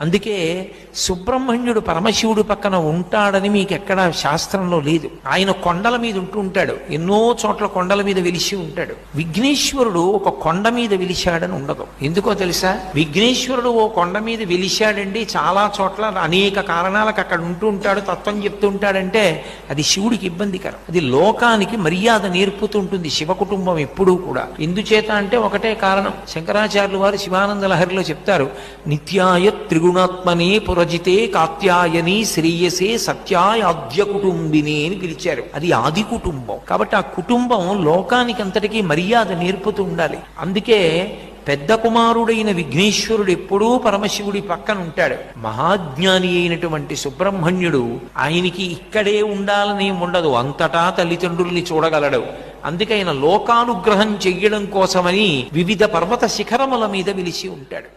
అందుకే సుబ్రహ్మణ్యుడు పరమశివుడు పక్కన ఉంటాడని మీకు ఎక్కడ శాస్త్రంలో లేదు. ఆయన కొండల మీద ఉంటూ ఉంటాడు, ఎన్నో చోట్ల కొండల మీద వెలిసి ఉంటాడు. విఘ్నేశ్వరుడు ఒక కొండ మీద వెలిశాడని ఉండదు. ఎందుకో తెలుసా? విఘ్నేశ్వరుడు ఓ కొండ మీద వెలిశాడండి, చాలా చోట్ల అనేక కారణాలకు అక్కడ ఉంటూ ఉంటాడు, తత్వం చెప్తూ ఉంటాడంటే అది శివుడికి ఇబ్బందికరం. అది లోకానికి మర్యాద నేర్పుతుంటుంది శివ కుటుంబం ఎప్పుడూ కూడా. ఎందుచేత అంటే ఒకటే కారణం. శంకరాచార్యులు వారు శివానంద లహరిలో చెప్తారు, నిత్యాయ త్రిగుణాత్మనే పురజితే కాత్యాయని శ్రేయసే సత్యాయాద్య కుటుంబిని అని పిలిచారు. అది ఆది కుటుంబం. కాబట్టి ఆ కుటుంబం లోకానికి అంతటికీ మర్యాద నేర్పుతూ ఉండాలి. అందుకే పెద్ద కుమారుడైన విఘ్నేశ్వరుడు ఎప్పుడూ పరమశివుడి పక్కన ఉంటాడు. మహాజ్ఞాని అయినటువంటి సుబ్రహ్మణ్యుడు ఆయనకి ఇక్కడే ఉండాలని ఉండదు, అంతటా తల్లిదండ్రుల్ని చూడగలడు. అందుకైన లోకానుగ్రహం చెయ్యడం కోసమని వివిధ పర్వత శిఖరముల మీద వెలిసి ఉంటాడు.